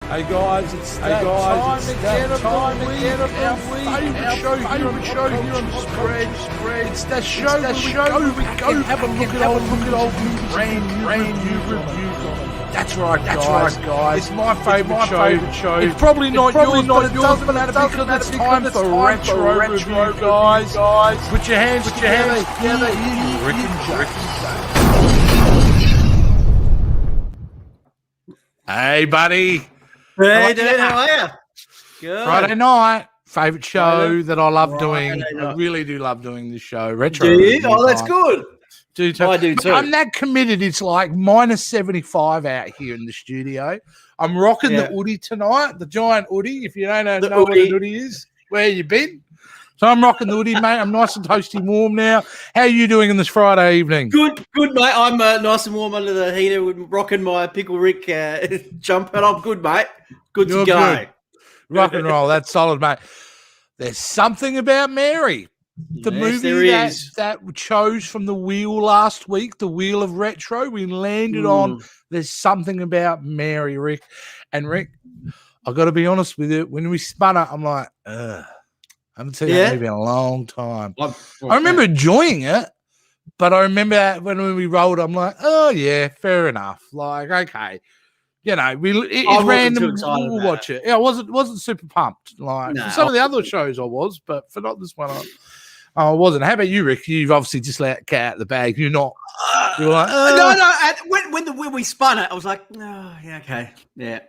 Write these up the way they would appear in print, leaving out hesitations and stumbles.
Hey guys, it's that time to get our favourite show here on the spread. It's that show where we go have a look at old brand new review. That's right, guys. It's my favourite show. It's probably not yours, but it doesn't matter because it's time for retro review, guys. Put your hands together. Rick and Jack. Hey, buddy. Hey, dude, how are you? Good. Friday night, favourite show that I love doing. I really do love doing this show. Retro. Do you? Oh, that's good. I do too. I'm that committed. It's like minus 75 out here in the studio. I'm rocking the hoodie tonight, the giant hoodie. If you don't know what a hoodie is, where you been? So I'm rocking the hoodie, mate. I'm nice and toasty warm now. How are you doing on this Friday evening? Good, mate. I'm nice and warm under the heater, rocking my Pickle Rick jumper. I'm good, mate. Good to go. Good. Rock and roll. That's solid, mate. There's something about Mary. The movie that chose from the wheel last week, the wheel of retro, we landed on. There's something about Mary, Rick. And Rick, I've got to be honest with you. When we spun it, I'm like, I haven't seen that movie in a long time. I remember enjoying it, but I remember when we rolled, I'm like, oh, yeah, fair enough. Like, okay. You know, it's random. We'll watch it. Yeah, I wasn't super pumped. Like for some of the other shows, I was, but for not this one, I wasn't. How about you, Rick? You've obviously just let cat out of the bag. You're not. You're like, no. When we spun it, I was like, oh, yeah, okay, yeah.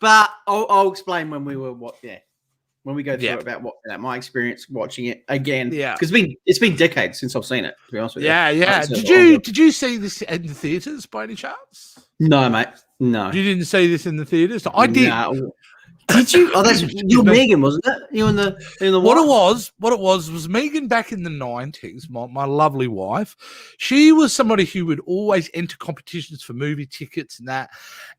But I'll explain when we were when we go through about my experience watching it again. Yeah, because it's been decades since I've seen it. To be honest with you. Yeah. Did you see this in the theaters by any chance? No, mate. No, you didn't see this in the theaters. I did. No. Did you? Oh, that's you, Megan, wasn't it? You in the what it was Megan back in the 90s. My lovely wife. She was somebody who would always enter competitions for movie tickets and that.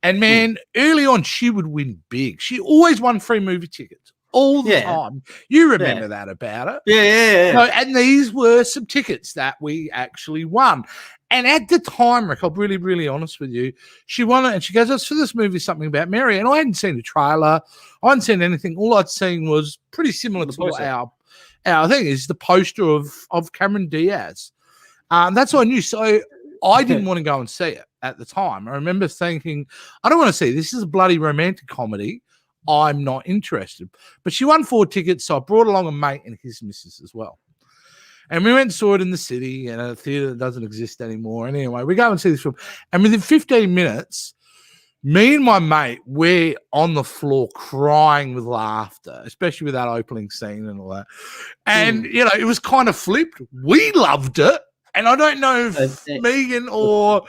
And man, early on, she would win big. She always won free movie tickets all the time. You remember that about it? Yeah. So, and these were some tickets that we actually won. And at the time, Rick, I'll be really, really honest with you, she won it and she goes, for this movie, something about Mary. And I hadn't seen the trailer. I hadn't seen anything. All I'd seen was pretty similar to our thing is the poster of Cameron Diaz. That's all I knew. So I didn't want to go and see it at the time. I remember thinking, I don't want to see this. This is a bloody romantic comedy. I'm not interested. But she won 4 tickets, so I brought along a mate and his missus as well. And we went and saw it in the city, in a theater that doesn't exist anymore. And anyway, we go and see this film. And within 15 minutes, me and my mate, we're on the floor crying with laughter, especially with that opening scene and all that. And, you know, it was kind of flipped. We loved it. And I don't know if Megan or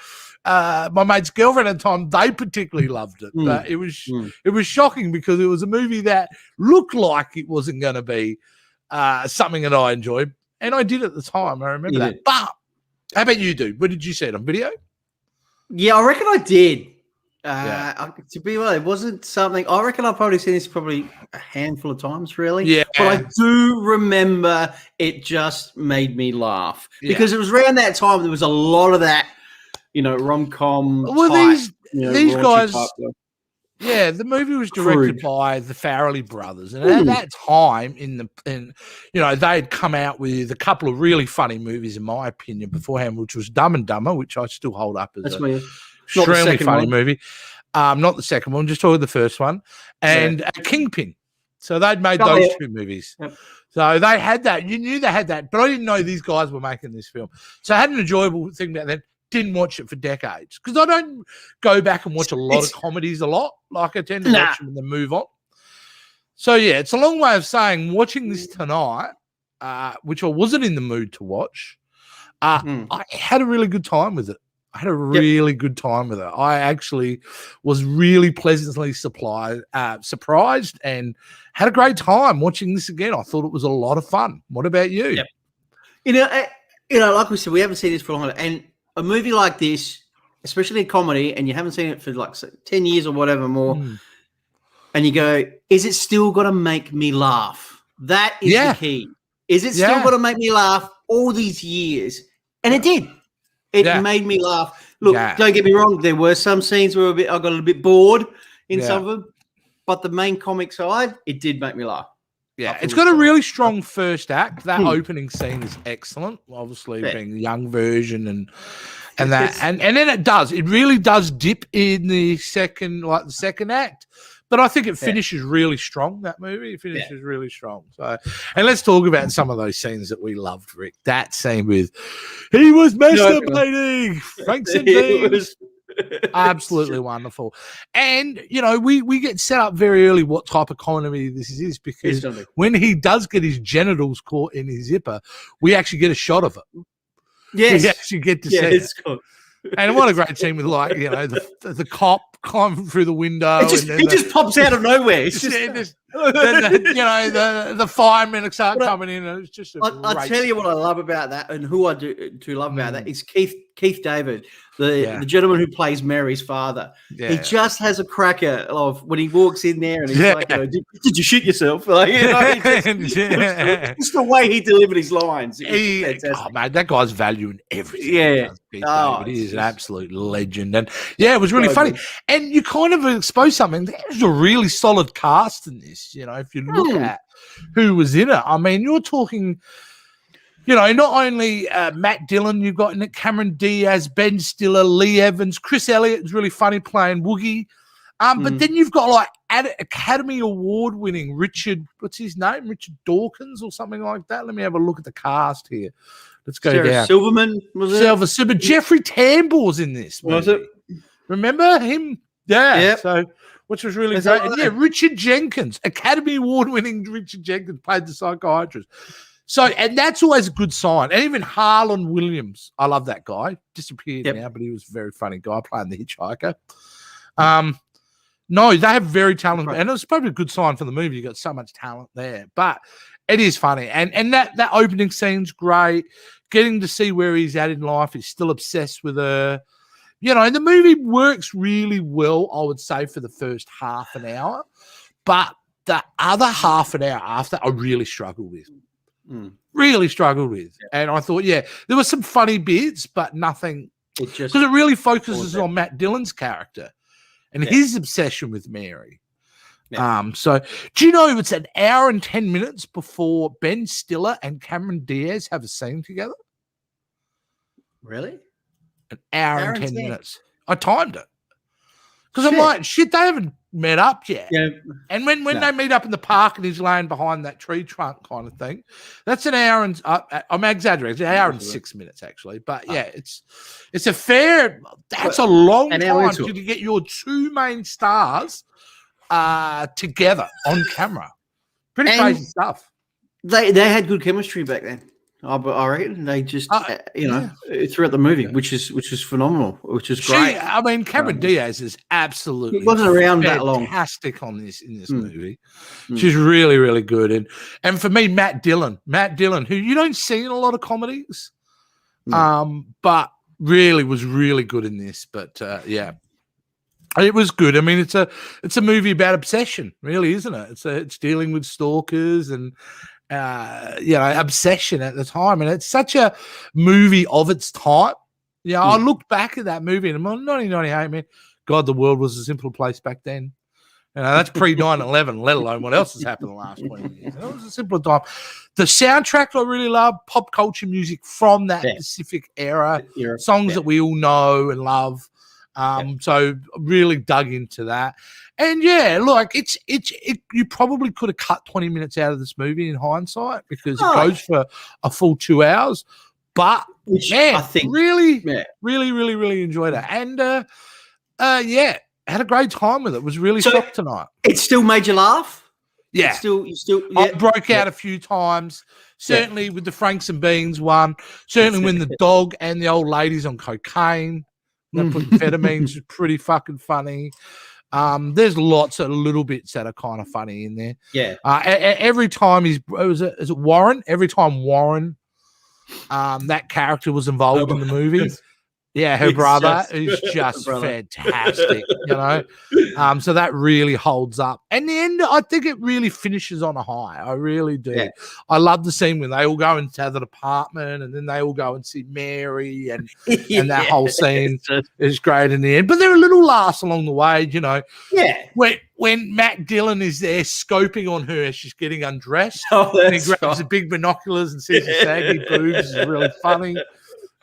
my mate's girlfriend at the time, they particularly loved it. But it was shocking because it was a movie that looked like it wasn't going to be something that I enjoyed. And I did at the time. I remember that. But how about you, dude? What did you see it on video? Yeah, I reckon I did. To be honest, it wasn't something. I reckon I've probably seen this a handful of times, really. Yeah. But I do remember it just made me laugh because it was around that time there was a lot of that, rom-com. Well, these guys. Yeah, the movie was directed by the Farrelly brothers, and at that time, they'd come out with a couple of really funny movies, in my opinion, beforehand, which was Dumb and Dumber, which I still hold up as an extremely funny movie. Not the second one, just talking the first one, and Kingpin. So they'd made those 2 movies. Yep. So they had that. You knew they had that, but I didn't know these guys were making this film. So I had an enjoyable thing about that. Didn't watch it for decades because I don't go back and watch a lot of comedies a lot. Like I tend to watch them and then move on. So yeah, it's a long way of saying watching this tonight, which I wasn't in the mood to watch. I had a really good time with it. I actually was really pleasantly surprised and had a great time watching this again. I thought it was a lot of fun. What about you? Yep. Like we said, we haven't seen this for a long time, and a movie like this, especially a comedy, and you haven't seen it for like 10 years or whatever more, and you go, is it still going to make me laugh? That is the key. Is it still going to make me laugh all these years? And it did. It made me laugh. Look, don't get me wrong. There were some scenes where I got a little bit bored in some of them, but the main comic side, it did make me laugh. Yeah, it's got a really strong first act. That opening scene is excellent. Obviously, being the young version and that, and then it really does dip in the second act. But I think it finishes really strong. That movie finishes really strong. So, and let's talk about some of those scenes that we loved, Rick. That scene with he was masturbating, Franks and Beans. Absolutely wonderful. And we get set up very early what type of comedy this is because when he does get his genitals caught in his zipper, we actually get a shot of it. Yes, we actually get to see it. Cool. And what a great scene with the cop climbing through the window. He just pops out of nowhere. It's just the firemen start coming in, and it's just. I tell you what I love about that, and who I do love about that is Keith David, the gentleman who plays Mary's father. Yeah. He just has a cracker of when he walks in there, and he's like, "Did you shoot yourself?" Like, just the way he delivered his lines. Man, that guy's valuing everything. Yeah, he is an absolute legend, and it was really funny. And you kind of exposed something. There's a really solid cast in this. If you look at who was in it, I mean, you're talking. Not only Matt Dillon, you've got in it Cameron Diaz, Ben Stiller, Lee Evans, Chris Elliott is really funny playing Woogie. But then you've got Academy Award winning Richard, what's his name? Richard Dawkins or something like that. Let me have a look at the cast here. Let's go down. Silverman was it? Silverman. Jeffrey Tambor's in this. Was it? Remember him? Yeah. Yep. So, which was really great. And Richard Jenkins, Academy Award winning Richard Jenkins played the psychiatrist. So, and that's always a good sign. And even Harlan Williams, I love that guy. Disappeared now, but he was a very funny guy playing the hitchhiker. No, they have very talented, and it's probably a good sign for the movie. You got so much talent there, but it is funny, and that opening scene's great. Getting to see where he's at in life, he's still obsessed with her. The movie works really well, I would say, for the first half an hour, but the other half an hour after, I really struggled with. Really struggled with, and I thought, there were some funny bits, but nothing because it really focuses on Matt Dillon's character and his obsession with Mary. So do you know it's an hour and 10 minutes before Ben Stiller and Cameron Diaz have a scene together? Really? An hour and 10 minutes. I timed it because I'm like, shit, they haven't met up yet. Yeah. And when they meet up in the park and he's laying behind that tree trunk kind of thing, that's an hour and I'm exaggerating. It's an hour and 6 minutes actually, but it's a fair. That's a long time to get your two main stars together on camera. Pretty crazy stuff. They had good chemistry back then. I reckon they just throughout the movie, which is phenomenal, which is great. I mean, Cameron Diaz is absolutely he wasn't around that long. Fantastic in this movie. She's really, really good, and for me, Matt Dillon, who you don't see in a lot of comedies, but really was really good in this. But it was good. I mean, it's a movie about obsession, really, isn't it? It's dealing with stalkers and. Obsession at the time, and it's such a movie of its type. I looked back at that movie and I'm 1998, man. God, the world was a simpler place back then. That's pre 9/11, let alone what else has happened in the last 20 years. It was a simpler time. The soundtrack I really love, pop culture music from that specific era, songs that we all know and love. So really dug into that. And you probably could have cut 20 minutes out of this movie in hindsight because it goes for a full 2 hours. But I think really, really, really enjoyed it. And had a great time with it. Was really shocked tonight. It still made you laugh? Yeah. I broke out a few times. Certainly with the Franks and Beans one. Certainly when the dog and the old lady's on cocaine. Amphetamines is pretty fucking funny. There's lots of little bits that are kind of funny in there. Yeah. Every time is it Warren? Every time Warren, that character was involved in the movie, Yeah, her It's brother just- is just brother. fantastic, So that really holds up. And the end, I think it really finishes on a high. I really do. Yeah. I love the scene when they all go into the apartment and then they all go and see Mary and that whole scene it's just- is great in the end. But there are little laughs along the way, yeah. when Matt Dillon is there scoping on her as she's getting undressed. Oh, And he that's grabs the big binoculars and sees the saggy boobs. Is really funny.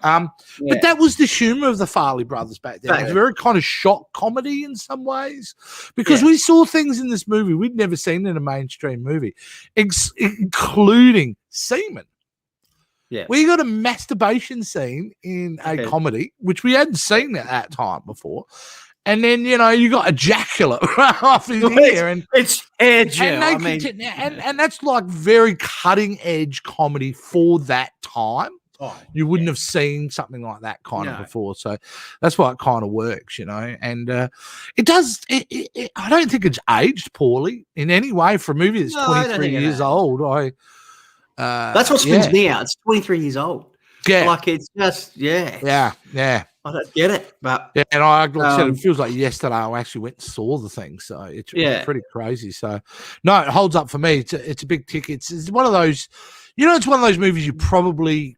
Yeah. But that was the humor of the Farley brothers back then. It was Totally. very kind of shock comedy in some ways because Yeah. we saw things in this movie we'd never seen in a mainstream movie, including semen. Yeah. We got a masturbation scene in a Okay. comedy, which we hadn't seen at that time before. And then, you got ejaculate off in here. And It's edgy. and, I they mean, continue- and that's like very cutting edge comedy for that time. You wouldn't have seen something like that kind of No. before. So that's why it kind of works, And it does. I don't think it's aged poorly in any way for a movie that's No, I don't 23 think it years has. old. that's what spins me out. It's 23 years old. Yeah. Like it's just, Yeah. I don't get it, but Yeah, and like I said, Um, it feels like yesterday I actually went and saw the thing, so it's Yeah. pretty crazy. So, no, it holds up for me. It's a big ticket. It's one of those, it's one of those movies you probably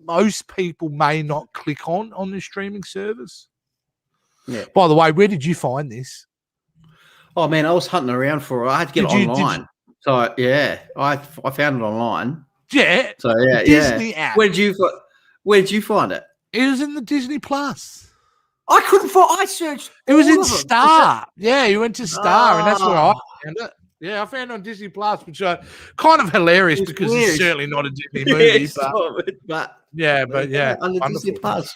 most people may not click on the streaming service. Yeah. By the way, where did you find this? oh man, I was hunting around for it. I had to get Did it you- did online. So yeah, I found it online. Yeah, So yeah, Disney app. Where did you find it? It was in the Disney Plus. I couldn't find. I searched. It was all in of them. Star. Yeah, you went to Star, and that's where I Ah. found it. Yeah, I found it on Disney Plus, which are kind of hilarious It's because weird. it's certainly not a Disney Yeah, movie. it's but not, but yeah, under wonderful. Disney Plus.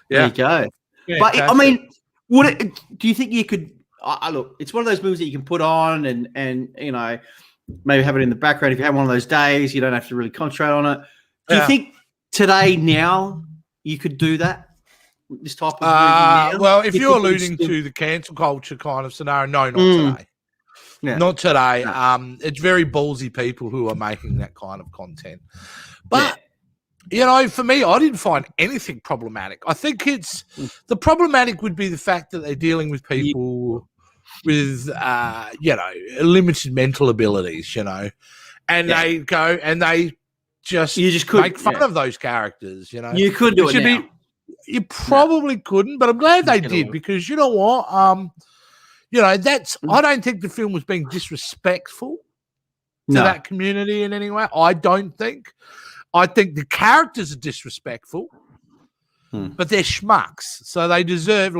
Yeah. There you go. Yeah, But I fantastic. mean, do you think you could? Look, it's one of those movies that you can put on and maybe have it in the background if you have one of those days. You don't have to really concentrate on it. Do you Yeah. think today now you could do that? This type of movie now? Well, if You you're think it's alluding still- to the cancel culture kind of scenario, no, not Mm. today. Yeah. Not today. No. It's very ballsy people who are making that kind of content. But for me, I didn't find anything problematic. I think the problematic would be the fact that they're dealing with people with limited mental abilities, and they go and they just You just couldn't make fun of those characters, You could do It it should now. You probably couldn't, but I'm glad they Get did away. because you know what? That's I don't think the film was being disrespectful to No. that community in any way. I don't think. I think the characters are disrespectful, but they're schmucks, so they deserve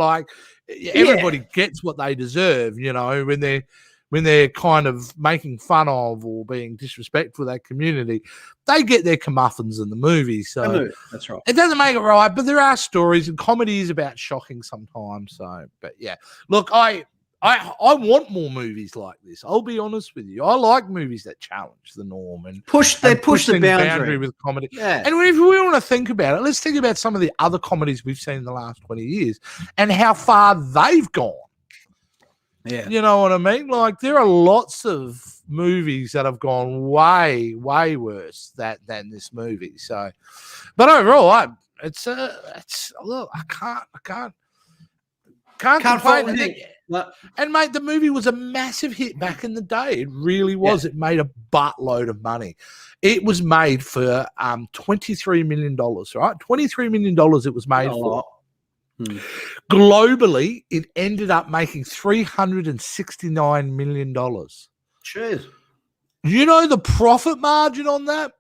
everybody gets what they deserve. When they're kind of making fun of or being disrespectful to that community, they get their comeuppance in the movie. So That's right. it doesn't make it right, but there are stories, and comedy is about shocking sometimes. So, but yeah, look, I want more movies like this. I'll be honest with you. I like movies that challenge the norm and Push the boundary. with comedy. Yeah. And if we want to think about it, let's think about some of the other comedies we've seen in the last 20 years and how far they've gone. Yeah. You know what I mean? Like there are lots of movies that have gone way, way worse than this movie. So, but overall, look, I can't complain. fault anything. And mate, the movie was a massive hit back in the day. It really was. It made a buttload of money. It was made for $23 million, right? $23 million it was made for. Globally, it ended up making $369 million. Cheers. You know the profit margin on that?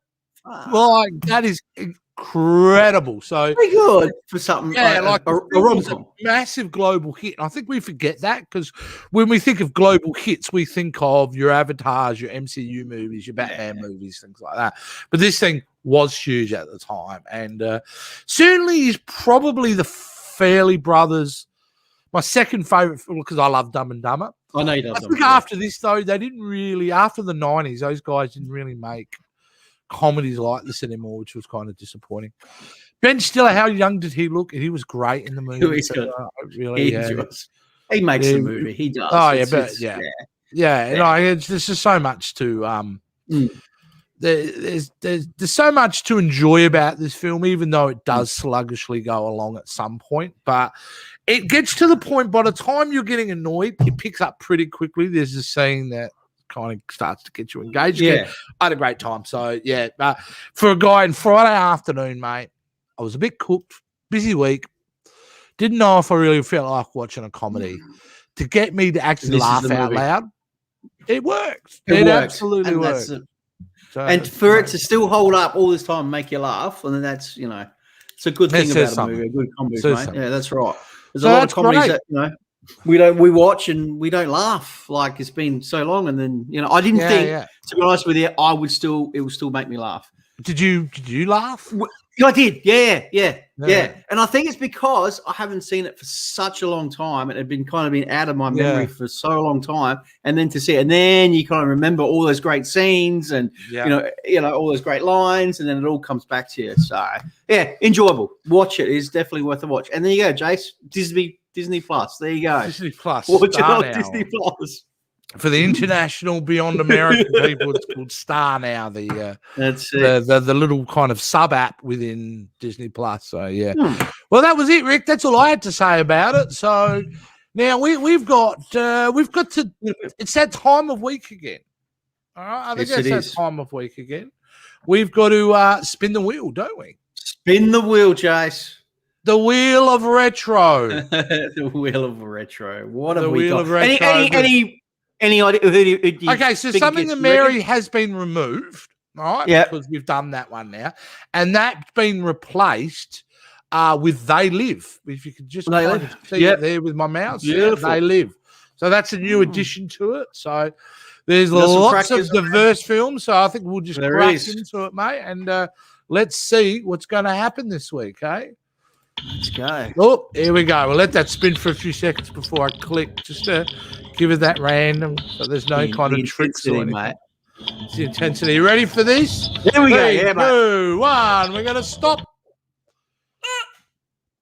Like that is incredible. So Very good for something. like a it was a rom-com. massive global hit. And I think we forget that because when we think of global hits, we think of your Avatars, your MCU movies, your Batman movies, things like that. But this thing was huge at the time, and certainly is probably the Fairley Brothers. My second favorite film because I love Dumb and Dumber. I know you I don't. think after this though, they didn't really. After the 90s, those guys didn't really make comedies like this anymore, which was kind of disappointing. Ben Stiller, how young did he look? He was great in the movie. He's good. Really, He makes the movie. He does. Oh, yeah, It's- but it's- yeah. Yeah, it's, there's just so much to there's so much to enjoy about this film, even though it does sluggishly go along at some point. But it gets to the point by the time you're getting annoyed, it picks up pretty quickly. There's a scene that kind of starts to get you engaged. Yeah. Again. I had a great time. So, yeah, for a guy in Friday afternoon, mate, I was a bit cooked, busy week. Didn't know if I really felt like watching a comedy. To get me to actually laugh out loud, it works. It absolutely works. And for it to still hold up all this time and make you laugh, and then that's, it's a good thing about a movie, a good comedy, mate. Yeah, that's right. There's a lot of comedies that, we watch and we don't laugh. Like, it's been so long, and then, I didn't think, to be honest with you, it would still make me laugh. Did you laugh? I did. Yeah. And I think it's because I haven't seen it for such a long time. It had been out of my memory for so long time. And then to see it, and then you kind of remember all those great scenes and, all those great lines, and then it all comes back to you. So, yeah, enjoyable. Watch it. It's definitely worth a watch. And there you go, Jace. Disney Plus. There you go. Disney Plus. Watch it on Disney Plus. For the international beyond American people, it's called Star now. That's it. The little kind of sub app within Disney Plus. So yeah. Well, that was it, Rick. That's all I had to say about it. So now we've got to. It's that time of week again. All right, I think that's that time of week again. We've got to spin the wheel, don't we? Spin the wheel, Jace. The wheel of retro. The wheel of retro. What have the we wheel got? Of retro. Any idea? Who okay, so something that Mary has been removed, right? Yeah, because we've done that one now, and that's been replaced with "They Live." If you could just see it there with my mouse, They Live. So that's a new addition to it. So there's lots of diverse films. So I think we'll just crack into it, mate, and let's see what's going to happen this week. Okay. Let's go. Oh, here we go. We'll let that spin for a few seconds before I click, just to give it that random, so there's no kind of tricks or anything. Mate. It's the intensity. You ready for this? Here we go. Yeah, 2, 1. We're going to stop.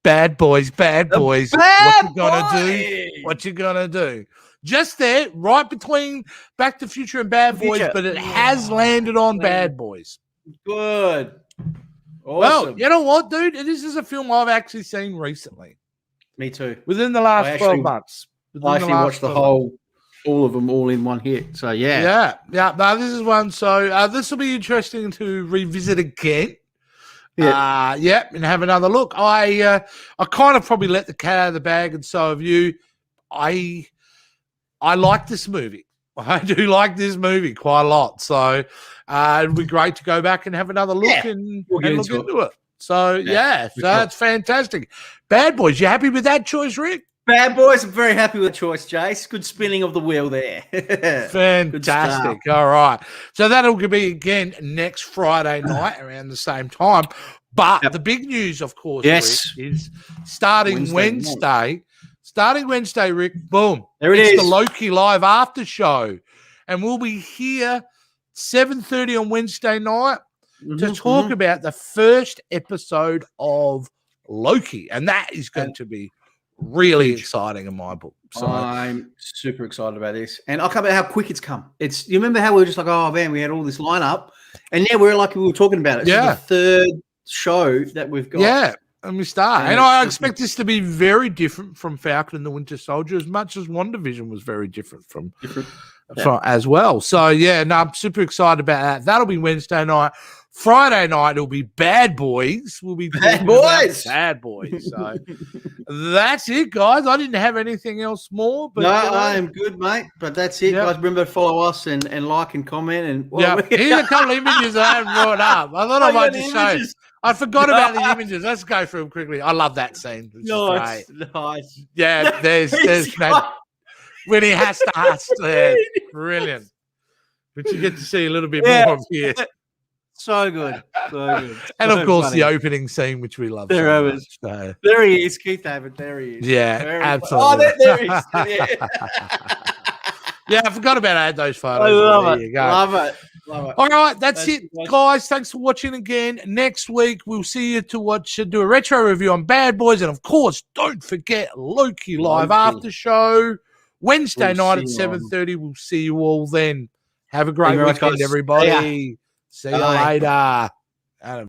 Bad boys. What you gonna do? What you gonna do? Just there, right between Back to the Future and Bad Boys, but it has landed on Bad Boys. Good. Awesome. Well, you know what, dude? This is a film I've actually seen recently. Me too. Within the last 12 months. I actually watched all of them all in one hit. So, yeah. Yeah. No, this is one. So, this will be interesting to revisit again. Yeah. And have another look. I kind of probably let the cat out of the bag, and so have you. I like this movie. I do like this movie quite a lot. So it'd be great to go back and have another look and look into it. So, so that's fantastic. Bad Boys, you happy with that choice, Rick? Bad Boys, I'm very happy with the choice, Jace. Good spinning of the wheel there. Fantastic. All right. So that'll be again next Friday night around the same time. But the big news, of course, Rick, is starting Wednesday. Starting Wednesday, Rick, boom. There it is. The Loki Live After Show. And we'll be here 7:30 on Wednesday night to talk about the first episode of Loki. And that is going to be really exciting in my book. So I'm super excited about this. And I can't believe how quick it's come. You remember how we were just like, oh, man, we had all this lineup. And now we were talking about it. It's the third show that we've got. Yeah. And we start. And I expect this to be very different from Falcon and the Winter Soldier, as much as WandaVision was very different from as well. So, I'm super excited about that. That'll be Wednesday night. Friday night, it'll be Bad Boys. We'll be Bad Boys. So, that's it, guys. I didn't have anything else more. But, no, I am good, mate. But that's it, guys. Remember to follow us and like and comment. And here's a couple of images I haven't brought up. I thought I might just show you. I forgot about the images. Let's go through them quickly. I love that scene. Nice. Yeah, there's that when he has to ask. Brilliant. But you get to see a little bit more of here. So good. And of course, the opening scene, which we love. There he is, Keith David. There he is. Yeah, absolutely. Oh, there he is. Yeah, I forgot about those photos. I love it. You go. Love it. All right, that's it, guys. Thanks for watching again. Next week, we'll see you to do a retro review on Bad Boys. And, of course, don't forget Loki Live After Show. Wednesday night at 7:30. We'll see you all then. Have a great weekend, everybody. See you Bye. later. Adam.